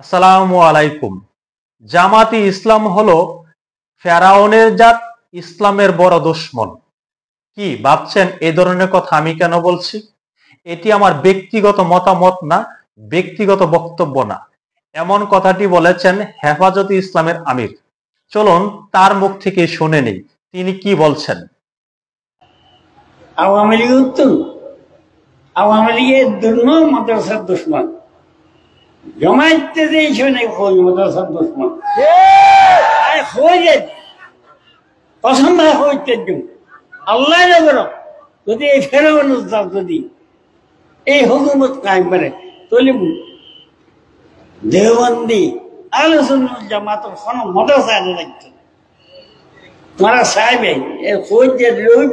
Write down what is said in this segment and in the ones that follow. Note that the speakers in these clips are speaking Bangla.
আসসালামু আলাইকুম। জামাতি ইসলাম হলো ফেরাউনের জাত, ইসলামের বড় দুশমন। কি ভাবছেন এই ধরনের কথা আমি কেন বলছি? এটি আমার ব্যক্তিগত মতামত না, ব্যক্তিগত বক্তব্য না। এমন কথাটি বলেছেন হেফাজতে ইসলামের আমির। চলুন তার মুখ থেকে শুনে নেই তিনি কি বলছেন। আওয়ামী লীগ উত্তর আওয়ামী লীগের দুর্ন মাদ্রাসার দুশ্মন জমাইতে দিয়েছে মাদ্রাসার দুশ্মন পছন্দ হইতে আল্লাহ যদি এই ফেরাউন যদি এই হুকুমত কায়েম করে তাহলে দেওবন্দি আলোচনা জামাতের কোনো মাদ্রাসা লাগছে তোমরা সাহেবে এর খোঁজ যে রইব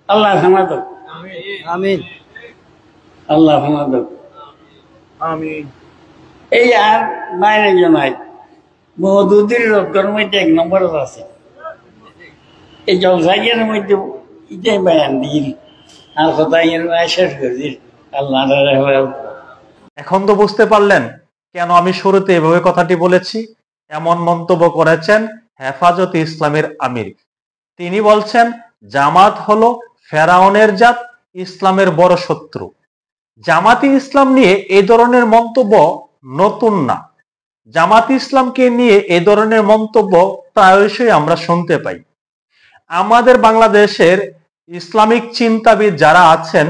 আল্লাহ হামাদক আমিন আল্লাহ হামাদক আমিন। এই আর বাইরে জনাই মহদুদ্দির রোজগার মধ্যে 1 নম্বর আছে এই জলসাইয়ের মধ্যে ইটাই বায়ান দিল আর কোথায় শেষ করে আল্লাহ। এখন তো বুঝতে পারলেন কেন আমি শুরুতে এভাবে কথাটি বলেছি। এমন মন্তব্য করেছেন হেফাজতে ইসলামের আমির। তিনি বলছেন জামাত হলো ফেরাউনের জাত, ইসলামের বড় শত্রু। জামাতি ইসলাম নিয়ে এই ধরনের মন্তব্য নতুন না। জামাতি ইসলামকে নিয়ে এই ধরনের মন্তব্য প্রায়শই আমরা শুনতে পাই। আমাদের বাংলাদেশের ইসলামিক চিন্তাবিদ যারা আছেন,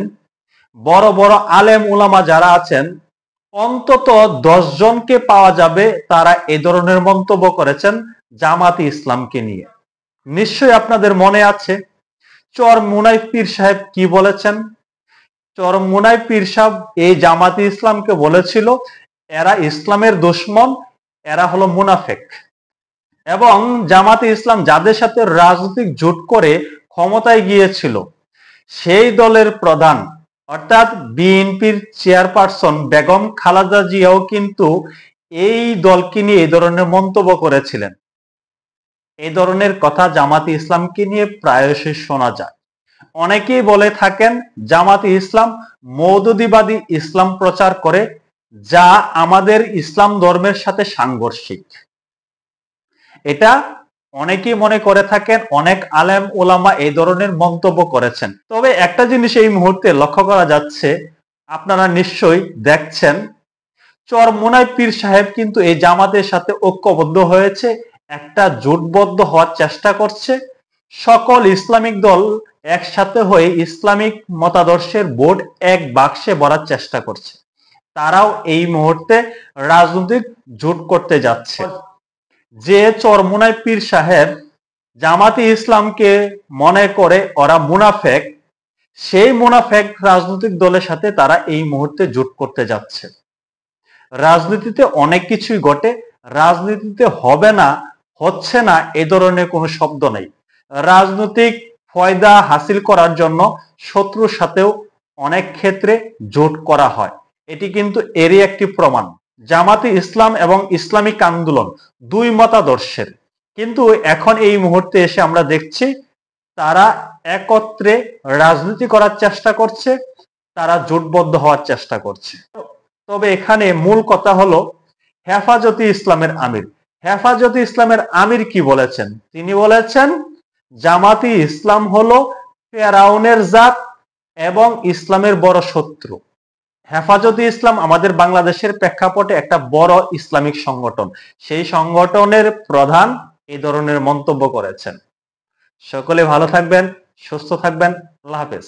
বড় বড় আলেম উলামা যারা আছেন, অন্তত 10 জনকে পাওয়া যাবে তারা এই ধরনের মন্তব্য করেছেন জামাতি ইসলামকে নিয়ে। নিশ্চয়ই আপনাদের মনে আছে চরমুনাই পীর সাহেব কি বলেছেন। চরমুনাই পীর সাহেব এই জামাতি ইসলামকে বলেছিল এরা ইসলামের দুশমন, এরা হলো মুনাফেক। এবং জামাতি ইসলাম যাদের সাথে রাজনৈতিক জোট করে ক্ষমতায় গিয়েছিল সেই দলের প্রধান অর্থাৎ বিএনপির চেয়ারপারসন বেগম খালেদা জিয়াও কিন্তু এই দলকে নিয়ে এই ধরনের মন্তব্য করেছিলেন। এই ধরনের কথা জামাতি ইসলামকে নিয়ে প্রায়শই শোনা যায়। অনেকেই বলে থাকেন জামাতি ইসলাম মওদুদিবাদী ইসলাম প্রচার করে, যা আমাদের ইসলাম ধর্মের সাথে সাংঘর্ষিক। এটা অনেকেই মনে করে থাকেন, অনেক আলেম ওলামা এই ধরনের মন্তব্য করেছেন। তবে একটা জিনিস এই মুহূর্তে লক্ষ্য করা যাচ্ছে, আপনারা নিশ্চয়ই দেখছেন চরমুনাই পীর সাহেব কিন্তু এই জামাতের সাথে ঐক্যবদ্ধ হয়েছে, একটা জোটবদ্ধ হওয়ার চেষ্টা করছে। সকল ইসলামিক দল একসাথে হয়ে ইসলামিক মতাদর্শের ভোট এক বাক্সে ভরার চেষ্টা করছে। তারাও এই মুহূর্তে রাজনৈতিক জোট করতে যাচ্ছে। যে চরমুনাই পীর সাহেব জামাতি ইসলামকে মনে করে ওরা মুনাফেক, সেই মুনাফেক রাজনৈতিক দলের সাথে তারা এই মুহূর্তে জোট করতে যাচ্ছে। রাজনীতিতে অনেক কিছুই ঘটে, রাজনীতিতে হবে না, হচ্ছে না এই ধরনের কোনো শব্দ নেই। রাজনৈতিক ফায়দা হাসিল করার জন্য শত্রুর সাথেও অনেক ক্ষেত্রে জোট করা হয়, এটি কিন্তু এরই একটি প্রমাণ। জামাতি ইসলাম এবং ইসলামিক আন্দোলন দুই মতাদর্শের, কিন্তু এখন এই মুহূর্তে এসে আমরা দেখছি তারা একত্রে রাজনীতি করার চেষ্টা করছে, তারা জোটবদ্ধ হওয়ার চেষ্টা করছে। তবে এখানে মূল কথা হলো হেফাজতে ইসলামের আমির। হেফাজতে ইসলামের আমির কি বলেছেন? তিনি বলেছেন জামাতি ইসলাম হলো ফেরাউনের জাত এবং ইসলামের বড় শত্রু। হেফাজতে ইসলাম আমাদের বাংলাদেশের প্রেক্ষাপটে একটা বড় ইসলামিক সংগঠন, সেই সংগঠনের প্রধান এই ধরনের মন্তব্য করেছেন। সকলে ভালো থাকবেন, সুস্থ থাকবেন। আল্লাহ হাফেজ।